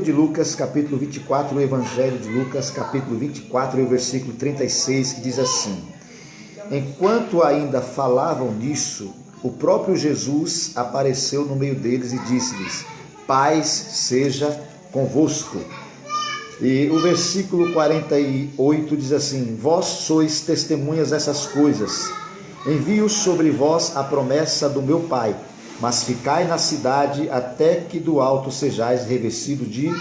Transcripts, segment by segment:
De Lucas, capítulo 24, o Evangelho de Lucas, capítulo 24, o versículo 36, que diz assim: Enquanto ainda falavam nisso, o próprio Jesus apareceu no meio deles e disse-lhes: Paz seja convosco. E o versículo 48 diz assim: Vós sois testemunhas dessas coisas. Envio sobre vós a promessa do meu Pai, mas ficai na cidade até que do alto sejais revestido de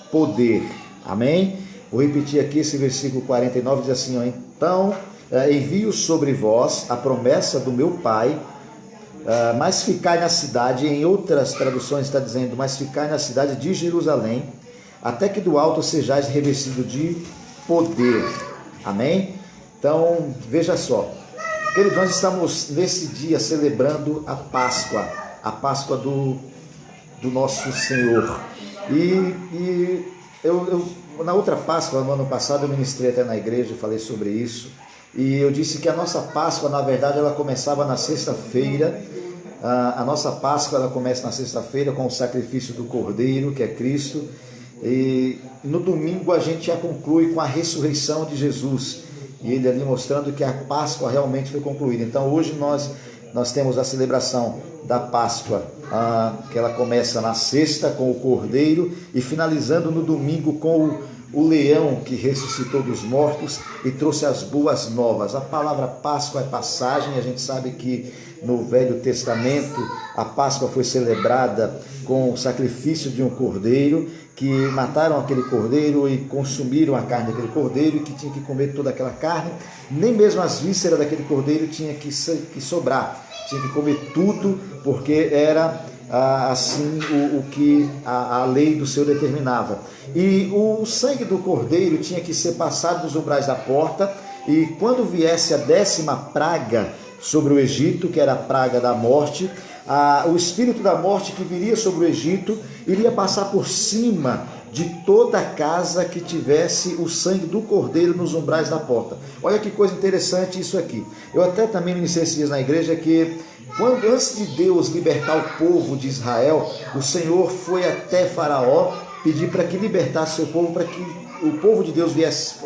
poder. Amém? Vou repetir aqui esse versículo 49, diz assim: Então envio sobre vós a promessa do meu Pai, mas ficai na cidade. Em outras traduções está dizendo: mas ficai na cidade de Jerusalém, até que do alto sejais revestido de poder. Amém? Então, veja só, queridos, nós estamos nesse dia celebrando a Páscoa do nosso Senhor. E eu na outra Páscoa, no ano passado, eu ministrei até na igreja, falei sobre isso, e eu disse que a nossa Páscoa, na verdade, ela começava na sexta-feira. A nossa Páscoa, ela começa na sexta-feira com o sacrifício do Cordeiro, que é Cristo, e no domingo a gente já conclui com a ressurreição de Jesus, e ele ali mostrando que a Páscoa realmente foi concluída. Então hoje nós temos a celebração da Páscoa, que ela começa na sexta com o Cordeiro e finalizando no domingo com o leão que ressuscitou dos mortos e trouxe as boas novas. A palavra Páscoa é passagem. A gente sabe que no Velho Testamento a Páscoa foi celebrada com o sacrifício de um cordeiro, que mataram aquele cordeiro e consumiram a carne daquele cordeiro, e que tinha que comer toda aquela carne. Nem mesmo as vísceras daquele cordeiro tinha que sobrar, tinha que comer tudo, porque era assim o que a lei do Senhor determinava. E o sangue do cordeiro tinha que ser passado nos umbrais da porta, e quando viesse a 10ª praga sobre o Egito, que era a praga da morte, o espírito da morte que viria sobre o Egito iria passar por cima de toda a casa que tivesse o sangue do cordeiro nos umbrais da porta. Olha que coisa interessante isso aqui. Eu até também ministrei esses dias na igreja que antes de Deus libertar o povo de Israel, o Senhor foi até Faraó pedir para que libertasse seu povo, para que o povo de Deus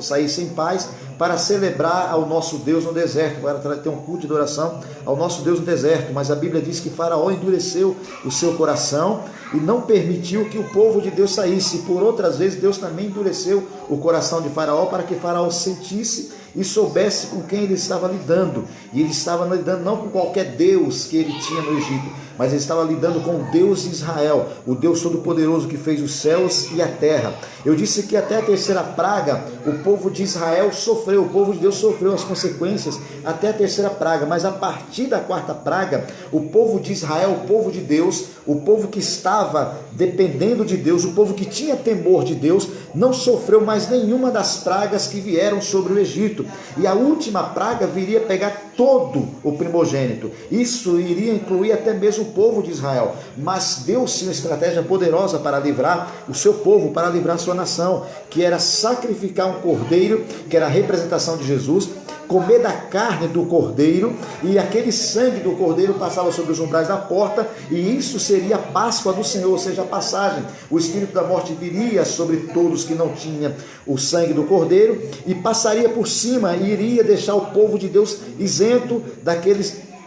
saísse em paz, para celebrar ao nosso Deus no deserto, para ter um culto de adoração ao nosso Deus no deserto. Mas a Bíblia diz que Faraó endureceu o seu coração e não permitiu que o povo de Deus saísse. Por outras vezes, Deus também endureceu o coração de Faraó, para que Faraó sentisse e soubesse com quem ele estava lidando. E ele estava lidando não com qualquer Deus que ele tinha no Egito, mas ele estava lidando com o Deus de Israel, o Deus Todo-Poderoso que fez os céus e a terra. Eu disse que até a 3ª praga, o povo de Israel sofreu, o povo de Deus sofreu as consequências até a 3ª praga, mas a partir da 4ª praga, o povo de Israel, o povo de Deus, o povo que estava dependendo de Deus, o povo que tinha temor de Deus, não sofreu mais nenhuma das pragas que vieram sobre o Egito. E a última praga viria pegar todo o primogênito. Isso iria incluir até mesmo o povo de Israel. Mas Deus tinha uma estratégia poderosa para livrar o seu povo, para livrar a sua nação, que era sacrificar um cordeiro, que era a representação de Jesus, comer da carne do cordeiro, e aquele sangue do cordeiro passava sobre os umbrais da porta, e isso seria a Páscoa do Senhor, ou seja, a passagem. O espírito da morte viria sobre todos que não tinham o sangue do cordeiro, e passaria por cima, e iria deixar o povo de Deus isento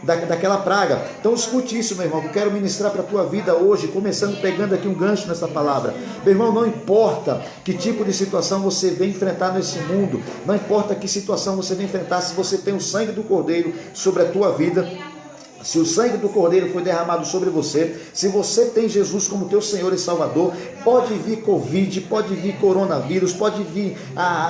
daquela praga. Então escute isso, meu irmão, que eu quero ministrar para a tua vida hoje, começando pegando aqui um gancho nessa palavra. Meu irmão, não importa que tipo de situação você vem enfrentar nesse mundo, não importa que situação você vem enfrentar, se você tem o sangue do Cordeiro sobre a tua vida, se o sangue do Cordeiro foi derramado sobre você, se você tem Jesus como teu Senhor e Salvador, pode vir Covid, pode vir coronavírus, pode vir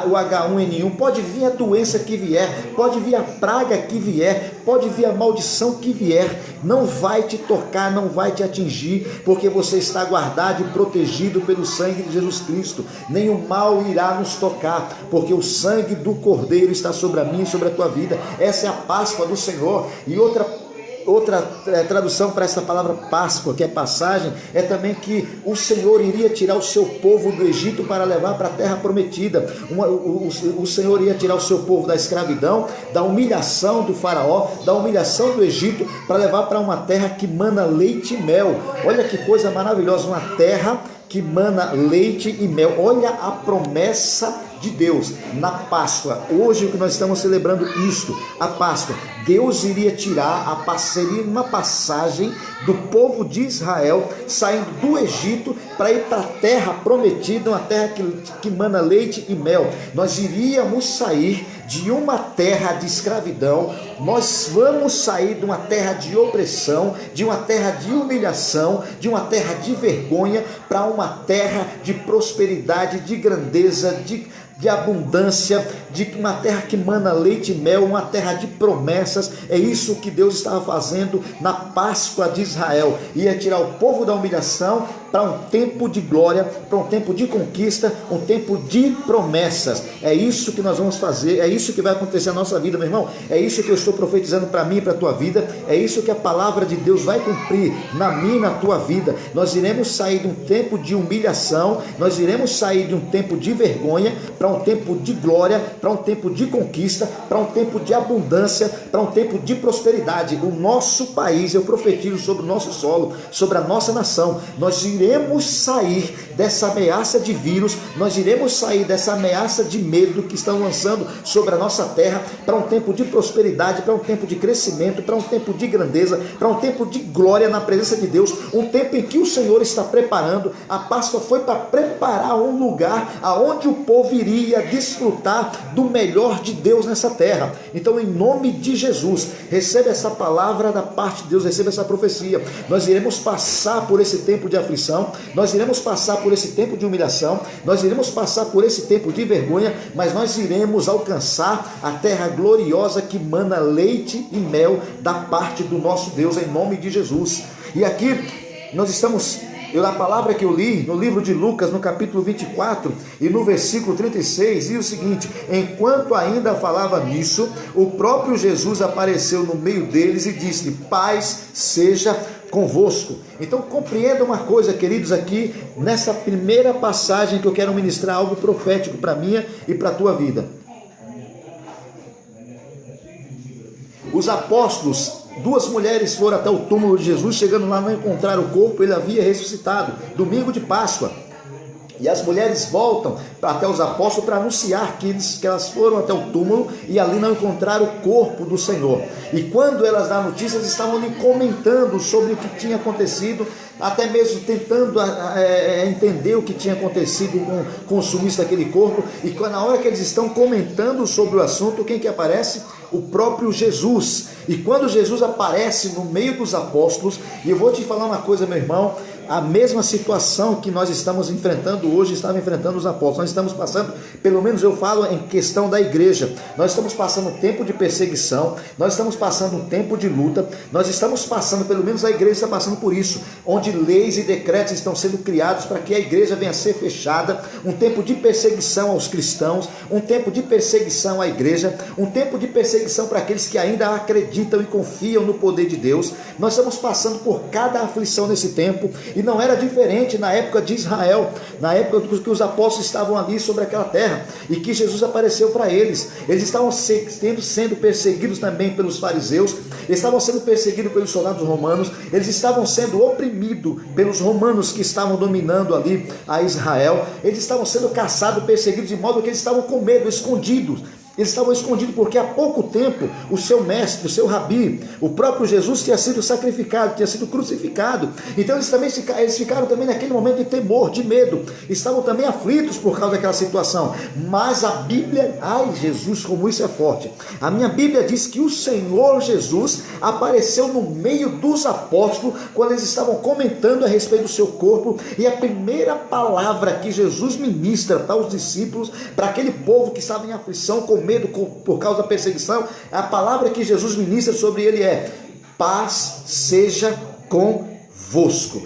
o H1N1, pode vir a doença que vier, pode vir a praga que vier, pode vir a maldição que vier, não vai te tocar, não vai te atingir, porque você está guardado e protegido pelo sangue de Jesus Cristo. Nenhum mal irá nos tocar, porque o sangue do Cordeiro está sobre a minha e sobre a tua vida. Essa é a Páscoa do Senhor. E outra tradução para essa palavra Páscoa, que é passagem, é também que o Senhor iria tirar o seu povo do Egito para levar para a terra prometida. O Senhor ia tirar o seu povo da escravidão, da humilhação do faraó, da humilhação do Egito, para levar para uma terra que mana leite e mel. Olha que coisa maravilhosa, uma terra que mana leite e mel. Olha a promessa de Deus na Páscoa. Hoje o que nós estamos celebrando isto, a Páscoa. Deus iria tirar seria uma passagem do povo de Israel saindo do Egito para ir para a terra prometida, uma terra que mana leite e mel. Nós iríamos sair de uma terra de escravidão, nós vamos sair de uma terra de opressão, de uma terra de humilhação, de uma terra de vergonha, para uma terra de prosperidade, de grandeza, de abundância, de uma terra que mana leite e mel, uma terra de promessas. É isso que Deus estava fazendo na Páscoa de Israel, ia tirar o povo da humilhação para um tempo de glória, para um tempo de conquista, um tempo de promessas. É isso que nós vamos fazer, é isso que vai acontecer na nossa vida, meu irmão. É isso que eu estou profetizando para mim e para a tua vida, é isso que a palavra de Deus vai cumprir na minha e na tua vida. Nós iremos sair de um tempo de humilhação, nós iremos sair de um tempo de vergonha para um tempo de glória, para um tempo de conquista, para um tempo de abundância, para um tempo de prosperidade. O nosso país, eu profetizo sobre o nosso solo, sobre a nossa nação, nós iremos sair dessa ameaça de vírus, nós iremos sair dessa ameaça de medo que estão lançando sobre a nossa terra, para um tempo de prosperidade, para um tempo de crescimento, para um tempo de grandeza, para um tempo de glória na presença de Deus, um tempo em que o Senhor está preparando. A Páscoa foi para preparar um lugar aonde o povo iria desfrutar do melhor de Deus nessa terra. Então, em nome de Jesus, receba essa palavra da parte de Deus, receba essa profecia. Nós iremos passar por esse tempo de aflição, nós iremos passar por esse tempo de humilhação, nós iremos passar por esse tempo de vergonha, mas nós iremos alcançar a terra gloriosa que mana leite e mel da parte do nosso Deus, em nome de Jesus. E aqui nós estamos, a palavra que eu li no livro de Lucas, no capítulo 24 e no versículo 36, diz o seguinte: enquanto ainda falava nisso, o próprio Jesus apareceu no meio deles e disse: paz seja convosco. Então compreenda uma coisa, queridos, aqui nessa primeira passagem que eu quero ministrar algo profético para minha e para a tua vida. Os apóstolos, duas mulheres foram até o túmulo de Jesus, chegando lá não encontraram o corpo, ele havia ressuscitado, domingo de Páscoa. E as mulheres voltam até os apóstolos para anunciar que elas foram até o túmulo e ali não encontraram o corpo do Senhor. E quando elas dão notícias, estavam ali comentando sobre o que tinha acontecido, até mesmo tentando entender o que tinha acontecido com o sumiço daquele corpo. E na hora que eles estão comentando sobre o assunto, quem que aparece? O próprio Jesus. E quando Jesus aparece no meio dos apóstolos, e eu vou te falar uma coisa, meu irmão, a mesma situação que nós estamos enfrentando hoje, estavam enfrentando os apóstolos. Nós estamos passando, pelo menos eu falo em questão da igreja, nós estamos passando um tempo de perseguição, nós estamos passando um tempo de luta, nós estamos passando, pelo menos a igreja está passando por isso, onde leis e decretos estão sendo criados para que a igreja venha a ser fechada, um tempo de perseguição aos cristãos, um tempo de perseguição à igreja, um tempo de perseguição para aqueles que ainda acreditam e confiam no poder de Deus. Nós estamos passando por cada aflição nesse tempo, e não era diferente na época de Israel, na época que os apóstolos estavam ali sobre aquela terra, e que Jesus apareceu para eles. Eles estavam sendo perseguidos também pelos fariseus, eles estavam sendo perseguidos pelos soldados romanos, eles estavam sendo oprimidos pelos romanos que estavam dominando ali a Israel, eles estavam sendo caçados, perseguidos, de modo que eles estavam com medo, escondidos. Eles estavam escondidos porque há pouco tempo o seu mestre, o seu rabi, o próprio Jesus tinha sido sacrificado, tinha sido crucificado. Então eles ficaram também naquele momento de temor, de medo, estavam também aflitos por causa daquela situação. Mas a Bíblia, ai Jesus, como isso é forte, a minha Bíblia diz que o Senhor Jesus apareceu no meio dos apóstolos quando eles estavam comentando a respeito do seu corpo, e a primeira palavra que Jesus ministra para os discípulos, para aquele povo que estava em aflição, com medo por causa da perseguição, a palavra que Jesus ministra sobre ele é: paz seja convosco.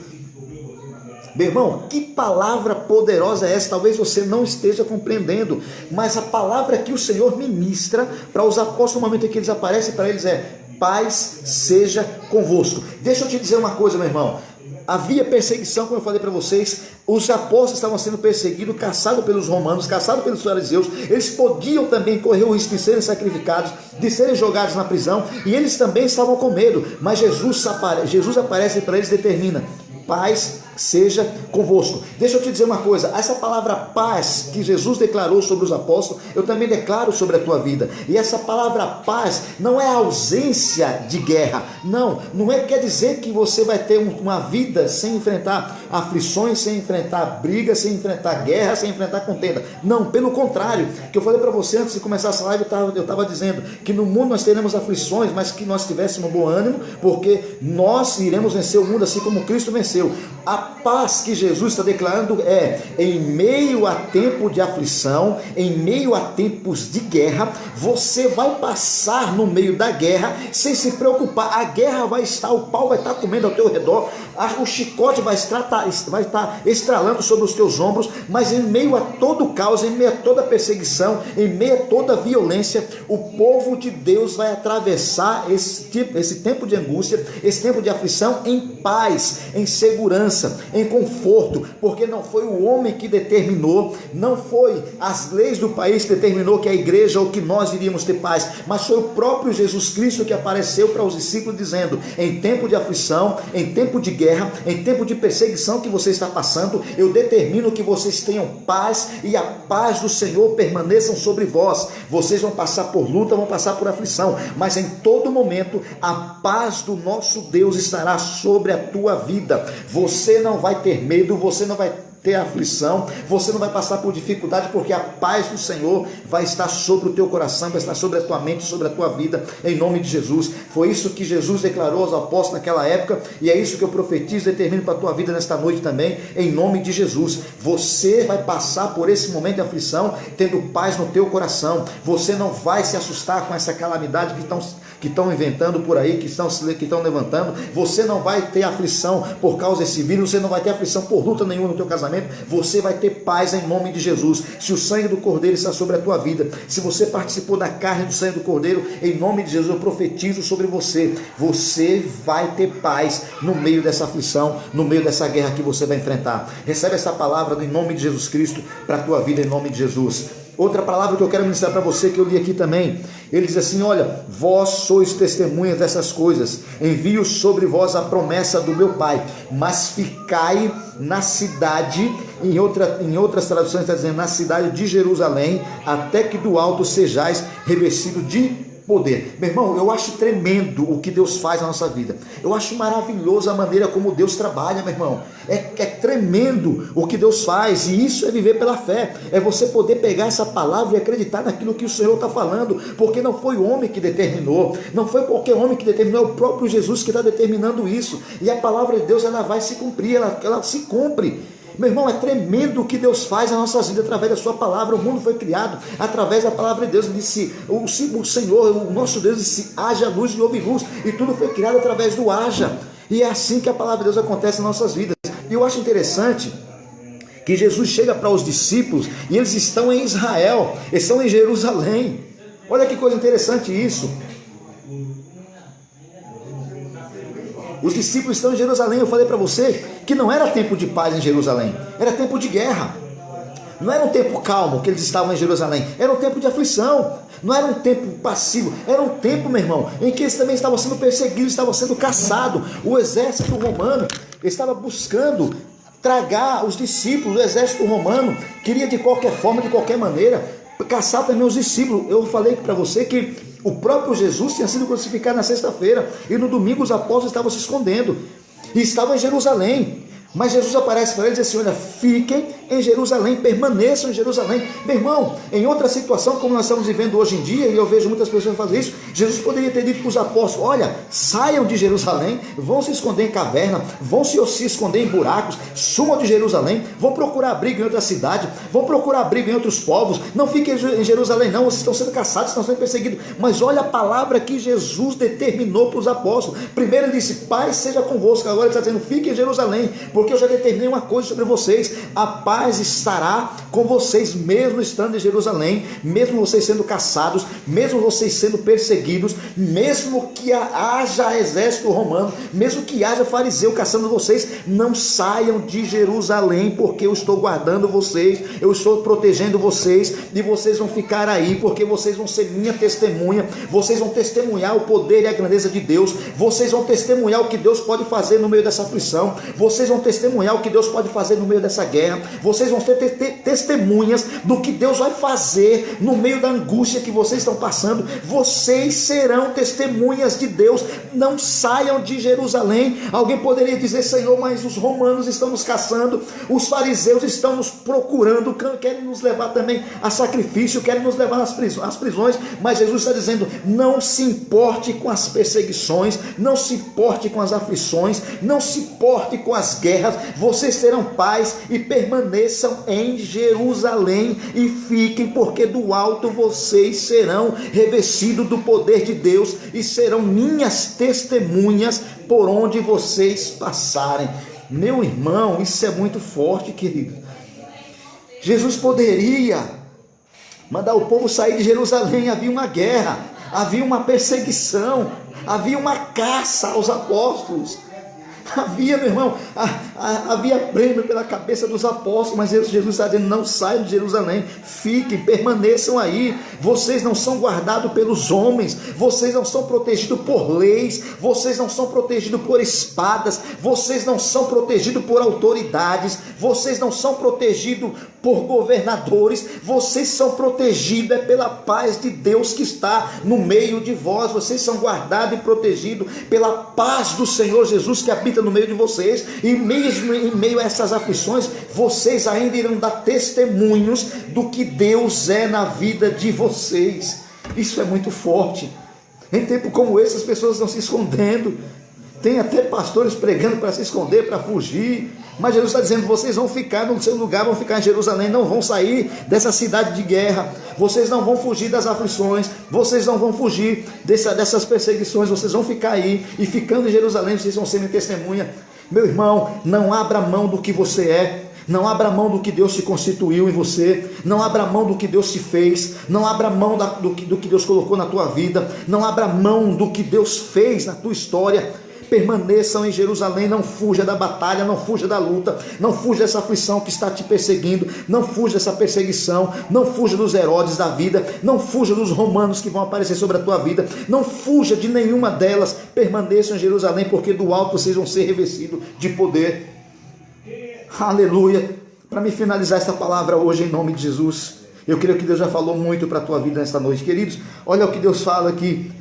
Meu irmão, que palavra poderosa é essa? Talvez você não esteja compreendendo, mas a palavra que o Senhor ministra para os apóstolos no momento em que eles aparecem para eles é: paz seja convosco. Deixa eu te dizer uma coisa, meu irmão. Havia perseguição, como eu falei para vocês, os apóstolos estavam sendo perseguidos, caçados pelos romanos, caçados pelos fariseus, eles podiam também correr o risco de serem sacrificados, de serem jogados na prisão, e eles também estavam com medo, mas Jesus aparece para eles e determina: paz seja convosco. Deixa eu te dizer uma coisa, essa palavra paz que Jesus declarou sobre os apóstolos, eu também declaro sobre a tua vida. E essa palavra paz não é ausência de guerra, não é quer dizer que você vai ter uma vida sem enfrentar aflições, sem enfrentar brigas, sem enfrentar guerra, sem enfrentar contenda. Não, pelo contrário, que eu falei para você antes de começar essa live, eu estava dizendo que no mundo nós teremos aflições, mas que nós tivéssemos bom ânimo, porque nós iremos vencer o mundo assim como Cristo venceu. A paz que Jesus está declarando é: em meio a tempo de aflição, em meio a tempos de guerra, você vai passar no meio da guerra sem se preocupar. A guerra vai estar, o pau vai estar comendo ao teu redor, o chicote vai estar estralando sobre os teus ombros, mas em meio a todo o caos, em meio a toda perseguição, em meio a toda violência, o povo de Deus vai atravessar esse tempo de angústia, esse tempo de aflição em paz, em segurança, em conforto, porque não foi o homem que determinou, não foi as leis do país que determinou que a igreja ou que nós iríamos ter paz, mas foi o próprio Jesus Cristo que apareceu para os discípulos dizendo: em tempo de aflição, em tempo de guerra, em tempo de perseguição que você está passando, eu determino que vocês tenham paz e a paz do Senhor permaneçam sobre vós. Vocês vão passar por luta, vão passar por aflição, mas em todo momento a paz do nosso Deus estará sobre a tua vida. Você não vai ter medo, você não vai ter aflição, você não vai passar por dificuldade, porque a paz do Senhor vai estar sobre o teu coração, vai estar sobre a tua mente, sobre a tua vida, em nome de Jesus. Foi isso que Jesus declarou aos apóstolos naquela época, e é isso que eu profetizo e determino para a tua vida nesta noite também, em nome de Jesus. Você vai passar por esse momento de aflição tendo paz no teu coração. Você não vai se assustar com essa calamidade que estão inventando por aí, que estão levantando. Você não vai ter aflição por causa desse vírus, você não vai ter aflição por luta nenhuma no teu casamento. Você vai ter paz em nome de Jesus. Se o sangue do Cordeiro está sobre a tua vida, se você participou da carne do sangue do Cordeiro, em nome de Jesus eu profetizo sobre você. Você vai ter paz no meio dessa aflição, no meio dessa guerra que você vai enfrentar. Recebe essa palavra em nome de Jesus Cristo para a tua vida, em nome de Jesus. Outra palavra que eu quero ministrar para você, que eu li aqui também, ele diz assim: olha, vós sois testemunhas dessas coisas, envio sobre vós a promessa do meu Pai, mas ficai na cidade, em outras traduções está dizendo na cidade de Jerusalém, até que do alto sejais revestido de poder. Meu irmão, eu acho tremendo o que Deus faz na nossa vida. Eu acho maravilhoso a maneira como Deus trabalha, meu irmão. É tremendo o que Deus faz, e isso é viver pela fé. É você poder pegar essa palavra e acreditar naquilo que o Senhor está falando, porque não foi o homem que determinou, não foi qualquer homem que determinou, é o próprio Jesus que está determinando isso. E a palavra de Deus, ela vai se cumprir, ela se cumpre. Meu irmão, é tremendo o que Deus faz na nossa vida através da sua palavra. O mundo foi criado através da palavra de Deus. Ele disse, o Senhor, o nosso Deus disse: haja luz e houve luz, e tudo foi criado através do haja. E é assim que a palavra de Deus acontece nas nossas vidas. E eu acho interessante que Jesus chega para os discípulos e eles estão em Israel, eles estão em Jerusalém. Olha que coisa interessante isso. Os discípulos estão em Jerusalém. Eu falei para você que não era tempo de paz em Jerusalém, era tempo de guerra. Não era um tempo calmo que eles estavam em Jerusalém, era um tempo de aflição. Não era um tempo passivo, era um tempo, meu irmão, em que eles também estavam sendo perseguidos, estavam sendo caçados. O exército romano estava buscando tragar os discípulos. O exército romano queria de qualquer forma, de qualquer maneira, caçar também os discípulos. Eu falei para você que o próprio Jesus tinha sido crucificado na sexta-feira, e no domingo os apóstolos estavam se escondendo, e estavam em Jerusalém. Mas Jesus aparece para eles e diz assim: olha, fiquem em Jerusalém, permaneçam em Jerusalém. Meu irmão, em outra situação como nós estamos vivendo hoje em dia, e eu vejo muitas pessoas fazer isso, Jesus poderia ter dito para os apóstolos: olha, saiam de Jerusalém, vão se esconder em caverna, vão se esconder em buracos, sumam de Jerusalém, vão procurar abrigo em outra cidade, vão procurar abrigo em outros povos, não fiquem em Jerusalém não, vocês estão sendo caçados, estão sendo perseguidos. Mas olha a palavra que Jesus determinou para os apóstolos. Primeiro ele disse: paz seja convosco. Agora ele está dizendo: fiquem em Jerusalém, porque eu já determinei uma coisa sobre vocês, a paz paz estará com vocês, mesmo estando em Jerusalém, mesmo vocês sendo caçados, mesmo vocês sendo perseguidos, mesmo que haja exército romano, mesmo que haja fariseu caçando vocês, não saiam de Jerusalém, porque eu estou guardando vocês, eu estou protegendo vocês, e vocês vão ficar aí, porque vocês vão ser minha testemunha, vocês vão testemunhar o poder e a grandeza de Deus, vocês vão testemunhar o que Deus pode fazer no meio dessa aflição, vocês vão testemunhar o que Deus pode fazer no meio dessa guerra, vocês vão ter testemunhas do que Deus vai fazer no meio da angústia que vocês estão passando. Vocês serão testemunhas de Deus. Não saiam de Jerusalém. Alguém poderia dizer: Senhor, mas os romanos estão nos caçando, os fariseus estão nos procurando, querem nos levar também a sacrifício, querem nos levar às prisões. Mas Jesus está dizendo: não se importe com as perseguições, não se importe com as aflições, não se importe com as guerras. Vocês terão paz e permaneçam em Jerusalém e fiquem, porque do alto vocês serão revestidos do poder de Deus e serão minhas testemunhas por onde vocês passarem. Meu irmão, isso é muito forte, querido. Jesus poderia mandar o povo sair de Jerusalém. Havia uma guerra, havia uma perseguição, havia uma caça aos apóstolos. Havia, meu irmão, havia prêmio pela cabeça dos apóstolos, mas Jesus está dizendo: não saiam de Jerusalém, fiquem, permaneçam aí. Vocês não são guardados pelos homens, vocês não são protegidos por leis, vocês não são protegidos por espadas, vocês não são protegidos por autoridades, vocês não são protegidos por governadores, vocês são protegidos pela paz de Deus que está no meio de vós. Vocês são guardados e protegidos pela paz do Senhor Jesus que habita no meio de vocês, e mesmo em meio a essas aflições, vocês ainda irão dar testemunhos do que Deus é na vida de vocês. Isso é muito forte. Em tempo como esse, as pessoas estão se escondendo, tem até pastores pregando para se esconder, para fugir, mas Jesus está dizendo: vocês vão ficar no seu lugar, vão ficar em Jerusalém, não vão sair dessa cidade de guerra, vocês não vão fugir das aflições, vocês não vão fugir dessas perseguições, vocês vão ficar aí, e ficando em Jerusalém, vocês vão ser minha testemunha. Meu irmão, não abra mão do que você é, não abra mão do que Deus te constituiu em você, não abra mão do que Deus te fez, não abra mão do que Deus colocou na tua vida, não abra mão do que Deus fez na tua história. Permaneçam em Jerusalém, não fuja da batalha, não fuja da luta, não fuja dessa aflição que está te perseguindo, não fuja dessa perseguição, não fuja dos Herodes da vida, não fuja dos romanos que vão aparecer sobre a tua vida, não fuja de nenhuma delas. Permaneçam em Jerusalém, porque do alto vocês vão ser revestidos de poder. Aleluia. Para me finalizar esta palavra hoje, em nome de Jesus, eu creio que Deus já falou muito para a tua vida nesta noite, queridos. Olha o que Deus fala aqui: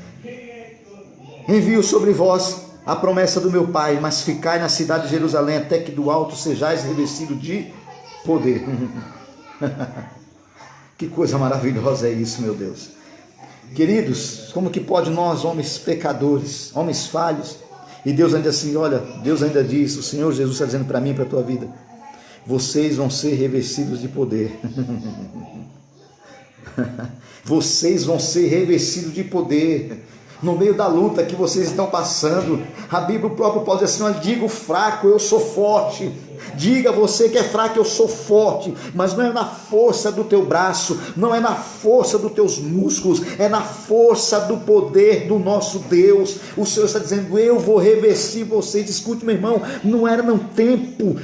envio sobre vós a promessa do meu Pai, mas ficai na cidade de Jerusalém, até que do alto sejais revestidos de poder. Que coisa maravilhosa é isso, meu Deus. Queridos, como que pode nós, homens pecadores, homens falhos, e Deus ainda assim, olha, Deus ainda diz, o Senhor Jesus está dizendo para mim e para a tua vida: vocês vão ser revestidos de poder. Vocês vão ser revestidos de poder. No meio da luta que vocês estão passando, a Bíblia, o próprio Paulo diz assim: olha, diga o fraco, eu sou forte. Diga você que é fraco, eu sou forte. Mas não é na força do teu braço, não é na força dos teus músculos, é na força do poder do nosso Deus. O Senhor está dizendo: eu vou revestir vocês. Escute, meu irmão, não era num tempo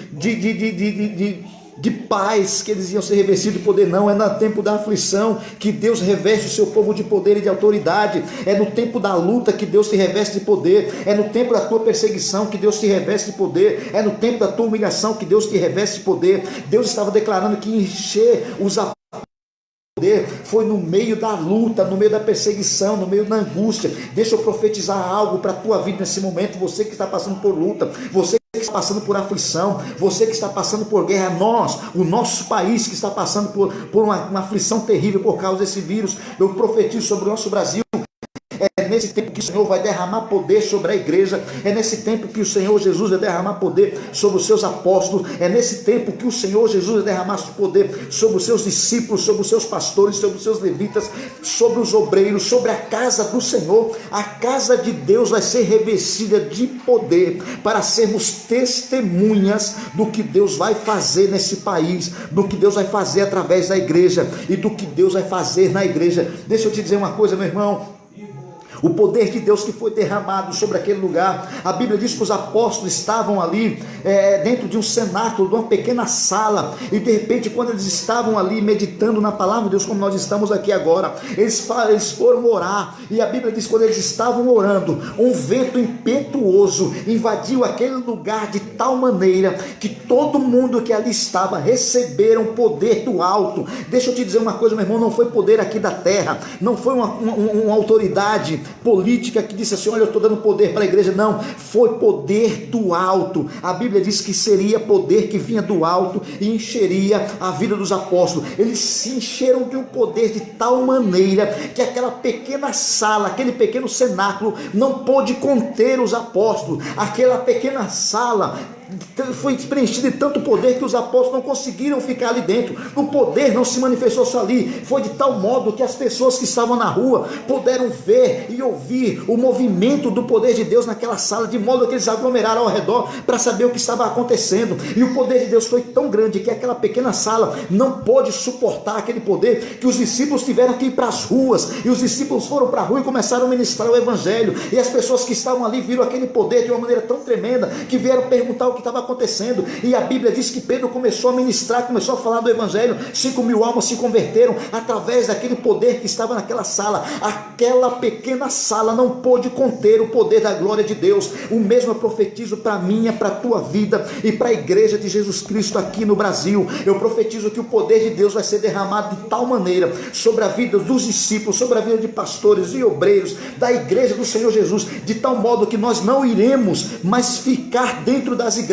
de paz que eles iam ser revestidos de poder, não. É no tempo da aflição que Deus reveste o seu povo de poder e de autoridade. É no tempo da luta que Deus te reveste de poder. É no tempo da tua perseguição que Deus te reveste de poder. É no tempo da tua humilhação que Deus te reveste de poder. Deus estava declarando que encher os poder foi no meio da luta, no meio da perseguição, no meio da angústia. Deixa eu profetizar algo para a tua vida nesse momento. Você que está passando por luta, você que está passando por aflição, você que está passando por guerra, o nosso país que está passando por uma aflição terrível por causa desse vírus, eu profetizo sobre o nosso Brasil. nesse tempo que o Senhor vai derramar poder sobre a igreja, é nesse tempo que o Senhor Jesus vai derramar poder sobre os seus apóstolos, é nesse tempo que o Senhor Jesus vai derramar poder sobre os seus discípulos, sobre os seus pastores, sobre os seus levitas, sobre os obreiros, sobre a casa do Senhor. A casa de Deus vai ser revestida de poder para sermos testemunhas do que Deus vai fazer nesse país, do que Deus vai fazer através da igreja e do que Deus vai fazer na igreja. Deixa eu te dizer uma coisa, meu irmão. O poder de Deus que foi derramado sobre aquele lugar, a Bíblia diz que os apóstolos estavam ali dentro de um cenáculo, de uma pequena sala, e de repente quando eles estavam ali meditando na palavra de Deus, como nós estamos aqui agora, eles foram orar, e a Bíblia diz que quando eles estavam orando, um vento impetuoso invadiu aquele lugar de tal maneira, que todo mundo que ali estava receberam poder do alto. Deixa eu te dizer uma coisa, meu irmão, não foi poder aqui da terra, não foi uma autoridade política que disse assim, olha, eu estou dando poder para a igreja. Não, foi poder do alto. A Bíblia diz que seria poder que vinha do alto e encheria a vida dos apóstolos. Eles se encheram de um poder de tal maneira que aquela pequena sala, aquele pequeno cenáculo não pôde conter os apóstolos. Aquela pequena sala foi preenchido de tanto poder que os apóstolos não conseguiram ficar ali dentro. O poder não se manifestou só ali, foi de tal modo que as pessoas que estavam na rua puderam ver e ouvir o movimento do poder de Deus naquela sala, de modo que eles aglomeraram ao redor para saber o que estava acontecendo. E o poder de Deus foi tão grande que aquela pequena sala não pôde suportar aquele poder, que os discípulos tiveram que ir para as ruas, e os discípulos foram para a rua e começaram a ministrar o evangelho, e as pessoas que estavam ali viram aquele poder de uma maneira tão tremenda, que vieram perguntar o que estava acontecendo. E a Bíblia diz que Pedro começou a ministrar, começou a falar do evangelho. 5.000 almas se converteram através daquele poder que estava naquela sala. Aquela pequena sala não pôde conter o poder da glória de Deus. O mesmo eu profetizo para a minha, para a tua vida e para a igreja de Jesus Cristo aqui no Brasil. Eu profetizo que o poder de Deus vai ser derramado de tal maneira sobre a vida dos discípulos, sobre a vida de pastores e obreiros da igreja do Senhor Jesus, de tal modo que nós não iremos mais ficar dentro das igrejas,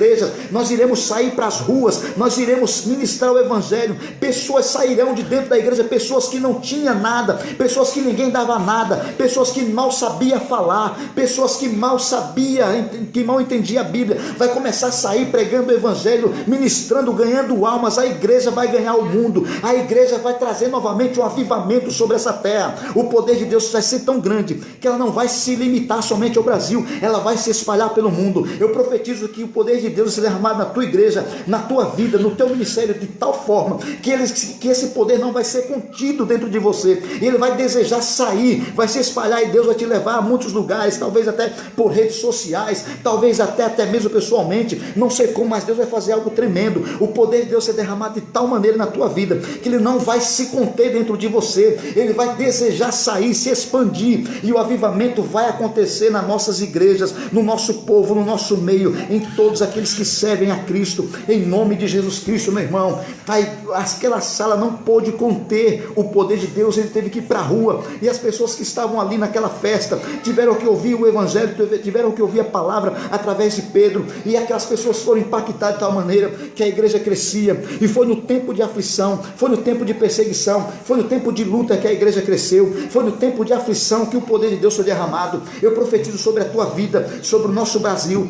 nós iremos sair para as ruas, nós iremos ministrar o evangelho. Pessoas sairão de dentro da igreja, pessoas que não tinham nada, pessoas que ninguém dava nada, pessoas que mal sabia falar, pessoas que mal entendia a Bíblia, vai começar a sair pregando o evangelho, ministrando, ganhando almas. A igreja vai ganhar o mundo, a igreja vai trazer novamente um avivamento sobre essa terra. O poder de Deus vai ser tão grande que ela não vai se limitar somente ao Brasil, ela vai se espalhar pelo mundo. Eu profetizo que o poder de Deus se derramado na tua igreja, na tua vida, no teu ministério, de tal forma que esse poder não vai ser contido dentro de você, ele vai desejar sair, vai se espalhar, e Deus vai te levar a muitos lugares, talvez até por redes sociais, talvez até mesmo pessoalmente, não sei como, mas Deus vai fazer algo tremendo. O poder de Deus ser derramado de tal maneira na tua vida, que ele não vai se conter dentro de você, ele vai desejar sair, se expandir, e o avivamento vai acontecer nas nossas igrejas, no nosso povo, no nosso meio, em todos aqueles que servem a Cristo, em nome de Jesus Cristo, meu irmão. Aquela sala não pôde conter o poder de Deus, ele teve que ir para a rua, e as pessoas que estavam ali naquela festa tiveram que ouvir o evangelho, tiveram que ouvir a palavra através de Pedro, e aquelas pessoas foram impactadas de tal maneira que a igreja crescia. E foi no tempo de aflição, foi no tempo de perseguição, foi no tempo de luta que a igreja cresceu, foi no tempo de aflição que o poder de Deus foi derramado. Eu profetizo sobre a tua vida, sobre o nosso Brasil,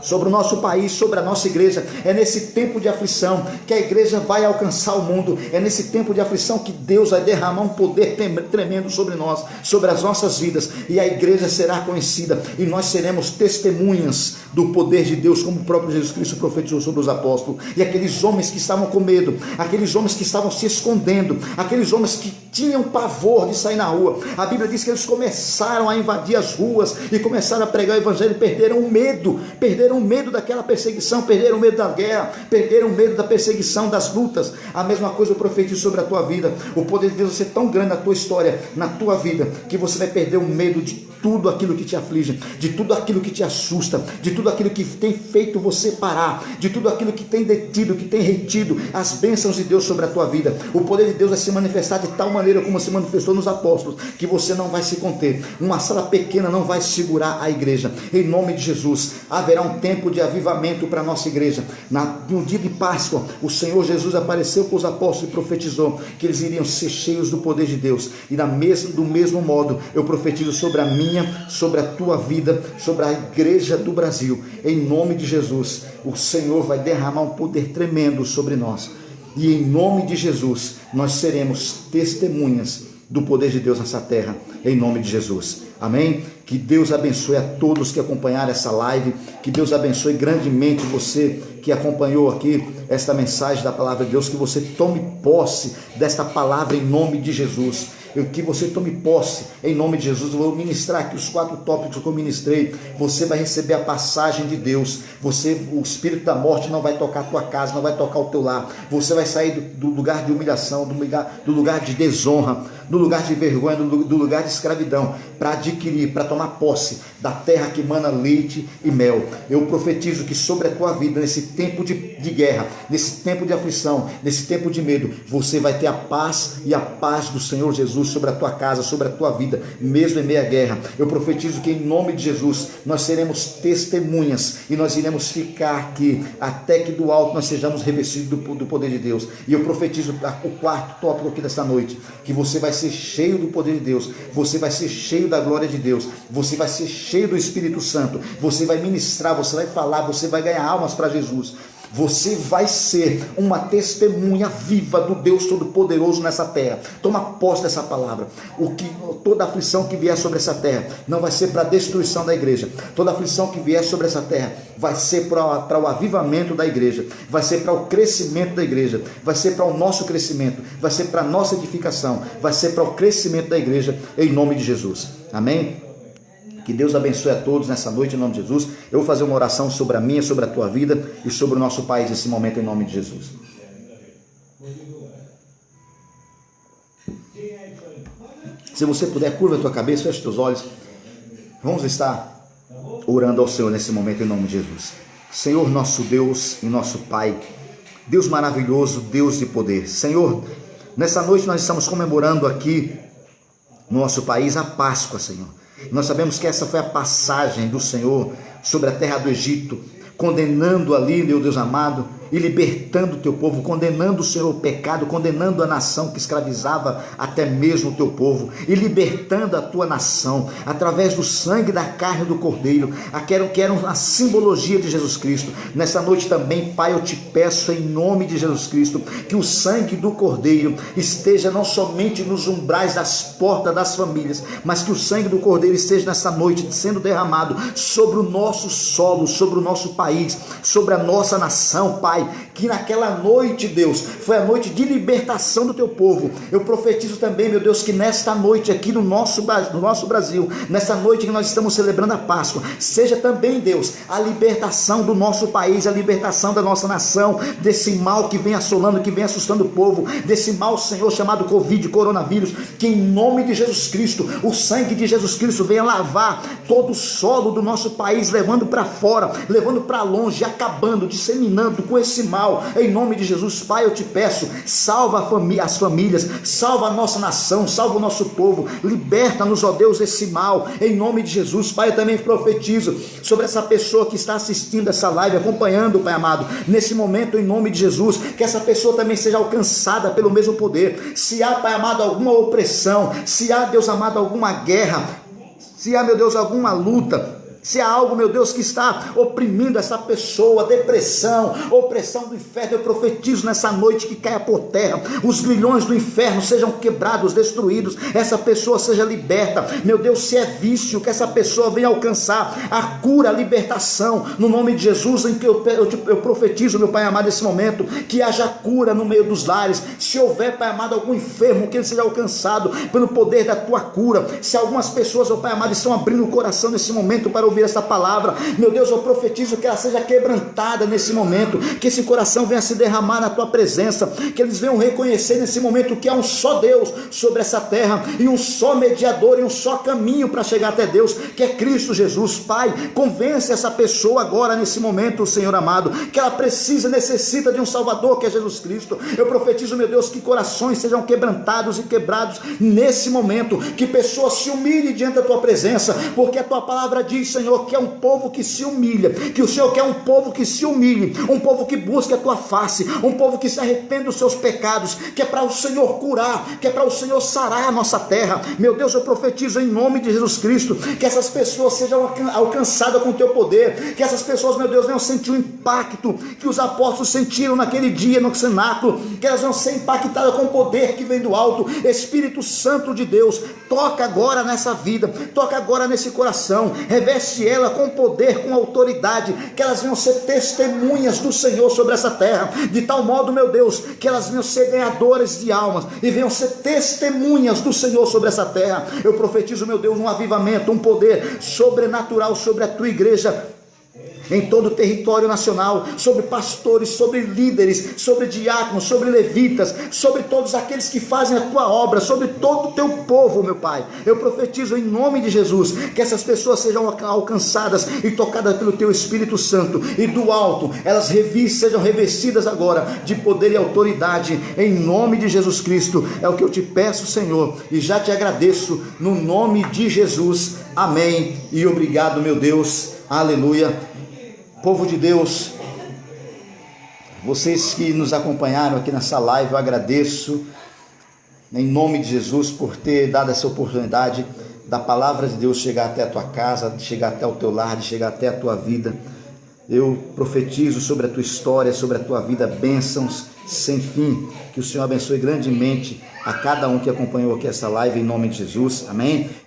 sobre o nosso país, sobre a nossa igreja. É nesse tempo de aflição que a igreja vai alcançar o mundo. É nesse tempo de aflição que Deus vai derramar um poder tremendo sobre nós, sobre as nossas vidas, e a igreja será conhecida, e nós seremos testemunhas do poder de Deus, como o próprio Jesus Cristo profetizou sobre os apóstolos. E aqueles homens que estavam com medo, aqueles homens que estavam se escondendo, aqueles homens que tinham pavor de sair na rua, a Bíblia diz que eles começaram a invadir as ruas e começaram a pregar o evangelho, perderam o medo daquela perseguição, perderam o medo da guerra, perderam o medo da perseguição, das lutas. A mesma coisa eu profetizo sobre a tua vida. O poder de Deus vai ser tão grande na tua história, na tua vida, que você vai perder o medo de tudo aquilo que te aflige, de tudo aquilo que te assusta, de tudo aquilo que tem feito você parar, de tudo aquilo que tem detido, que tem retido as bênçãos de Deus sobre a tua vida. O poder de Deus vai se manifestar de tal maneira como se manifestou nos apóstolos, que você não vai se conter. Uma sala pequena não vai segurar a igreja. Em nome de Jesus, haverá um um tempo de avivamento para a nossa igreja. No dia de Páscoa, o Senhor Jesus apareceu para os apóstolos e profetizou que eles iriam ser cheios do poder de Deus. E do mesmo modo, eu profetizo sobre a minha, sobre a tua vida, sobre a igreja do Brasil. Em nome de Jesus, o Senhor vai derramar um poder tremendo sobre nós. E em nome de Jesus, nós seremos testemunhas do poder de Deus nessa terra, em nome de Jesus. Amém? Que Deus abençoe a todos que acompanharam essa live, que Deus abençoe grandemente você que acompanhou aqui esta mensagem da palavra de Deus, que você tome posse desta palavra em nome de Jesus. Que você tome posse em nome de Jesus. Eu vou ministrar aqui os 4 tópicos que eu ministrei. Você vai receber a passagem de Deus. O espírito da morte não vai tocar a tua casa, não vai tocar o teu lar. Você vai sair do lugar de humilhação, do lugar de desonra, do lugar de vergonha, do lugar de escravidão, para adquirir, para tomar posse da terra que emana leite e mel. Eu profetizo que sobre a tua vida, nesse tempo de guerra, nesse tempo de aflição, nesse tempo de medo, você vai ter a paz e a paz do Senhor Jesus sobre a tua casa, sobre a tua vida, mesmo em meio à guerra. Eu profetizo que em nome de Jesus nós seremos testemunhas e nós iremos ficar aqui até que do alto nós sejamos revestidos do poder de Deus. E eu profetizo o 4º tópico aqui desta noite, que você vai ser cheio do poder de Deus, você vai ser cheio da glória de Deus, você vai ser cheio do Espírito Santo, você vai ministrar, você vai falar, você vai ganhar almas para Jesus. Você vai ser uma testemunha viva do Deus Todo-Poderoso nessa terra. Toma posse dessa palavra. Toda aflição que vier sobre essa terra não vai ser para a destruição da igreja. Toda aflição que vier sobre essa terra vai ser para o avivamento da igreja, vai ser para o crescimento da igreja, vai ser para o nosso crescimento, vai ser para a nossa edificação, vai ser para o crescimento da igreja, em nome de Jesus. Amém? Que Deus abençoe a todos nessa noite, em nome de Jesus. Eu vou fazer uma oração sobre a minha, sobre a tua vida e sobre o nosso país nesse momento, em nome de Jesus. Se você puder, curva a tua cabeça, feche os teus olhos. Vamos estar orando ao Senhor nesse momento, em nome de Jesus. Senhor, nosso Deus e nosso Pai, Deus maravilhoso, Deus de poder. Senhor, nessa noite nós estamos comemorando aqui no nosso país a Páscoa, Senhor. Nós sabemos que essa foi a passagem do Senhor sobre a terra do Egito, condenando ali, meu Deus amado, e libertando o teu povo, condenando o Senhor o pecado, condenando a nação que escravizava até mesmo o teu povo, e libertando a tua nação, através do sangue, da carne do Cordeiro, que era uma simbologia de Jesus Cristo. Nessa noite também, Pai, eu te peço em nome de Jesus Cristo, que o sangue do Cordeiro esteja não somente nos umbrais das portas das famílias, mas que o sangue do Cordeiro esteja nessa noite sendo derramado sobre o nosso solo, sobre o nosso país, sobre a nossa nação, Pai. Que naquela noite, Deus, foi a noite de libertação do teu povo. Eu profetizo também, meu Deus, que nesta noite aqui no nosso Brasil, nessa noite que nós estamos celebrando a Páscoa, seja também, Deus, a libertação do nosso país, a libertação da nossa nação, desse mal que vem assolando, que vem assustando o povo, desse mal, Senhor, chamado Covid, coronavírus, que em nome de Jesus Cristo, o sangue de Jesus Cristo venha lavar todo o solo do nosso país, levando para fora, levando para longe, acabando, disseminando com esse mal, em nome de Jesus. Pai, eu te peço, salva as famílias, salva a nossa nação, salva o nosso povo, liberta-nos, ó Deus, desse mal, em nome de Jesus. Pai, eu também profetizo sobre essa pessoa que está assistindo essa live, acompanhando, Pai amado, nesse momento, em nome de Jesus, que essa pessoa também seja alcançada pelo mesmo poder. Se há, Pai amado, alguma opressão, se há, Deus amado, alguma guerra, se há, meu Deus, alguma luta, se há algo, meu Deus, que está oprimindo essa pessoa, depressão, opressão do inferno, eu profetizo nessa noite que caia por terra, os grilhões do inferno sejam quebrados, destruídos, essa pessoa seja liberta. Meu Deus, se é vício, que essa pessoa venha alcançar a cura, a libertação, no nome de Jesus, em que eu profetizo, meu Pai amado, nesse momento, que haja cura no meio dos lares. Se houver, Pai amado, algum enfermo, que ele seja alcançado pelo poder da tua cura. Se algumas pessoas, meu Pai amado, estão abrindo o coração nesse momento para ouvir essa palavra, meu Deus, eu profetizo que ela seja quebrantada nesse momento, que esse coração venha se derramar na tua presença, que eles venham reconhecer nesse momento que há um só Deus sobre essa terra, e um só mediador, e um só caminho para chegar até Deus, que é Cristo Jesus. Pai, convence essa pessoa agora nesse momento, Senhor amado, que ela necessita de um Salvador, que é Jesus Cristo. Eu profetizo, meu Deus, que corações sejam quebrantados e quebrados nesse momento, que pessoas se humilhem diante da tua presença, porque a tua palavra diz, Senhor quer um povo que se humilha, que o Senhor quer um povo que se humilhe, um povo que busque a tua face, um povo que se arrependa dos seus pecados, que é para o Senhor curar, que é para o Senhor sarar a nossa terra. Meu Deus, eu profetizo em nome de Jesus Cristo, que essas pessoas sejam alcançadas com o teu poder, que essas pessoas, meu Deus, venham sentir o impacto que os apóstolos sentiram naquele dia no cenáculo, que elas vão ser impactadas com o poder que vem do alto. Espírito Santo de Deus, toca agora nessa vida, toca agora nesse coração, reveste ela com poder, com autoridade, que elas venham ser testemunhas do Senhor sobre essa terra, de tal modo, meu Deus, que elas venham ser ganhadoras de almas e venham ser testemunhas do Senhor sobre essa terra. Eu profetizo, meu Deus, um avivamento, um poder sobrenatural sobre a tua igreja, em todo o território nacional, sobre pastores, sobre líderes, sobre diáconos, sobre levitas, sobre todos aqueles que fazem a tua obra, sobre todo o teu povo, meu Pai. Eu profetizo em nome de Jesus, que essas pessoas sejam alcançadas e tocadas pelo teu Espírito Santo, e do alto, elas sejam revestidas agora de poder e autoridade, em nome de Jesus Cristo. É o que eu te peço, Senhor, e já te agradeço, no nome de Jesus. Amém e obrigado, meu Deus. Aleluia. Povo de Deus, vocês que nos acompanharam aqui nessa live, eu agradeço em nome de Jesus por ter dado essa oportunidade da palavra de Deus chegar até a tua casa, de chegar até o teu lar, de chegar até a tua vida. Eu profetizo sobre a tua história, sobre a tua vida, bênçãos sem fim. Que o Senhor abençoe grandemente a cada um que acompanhou aqui essa live, em nome de Jesus. Amém.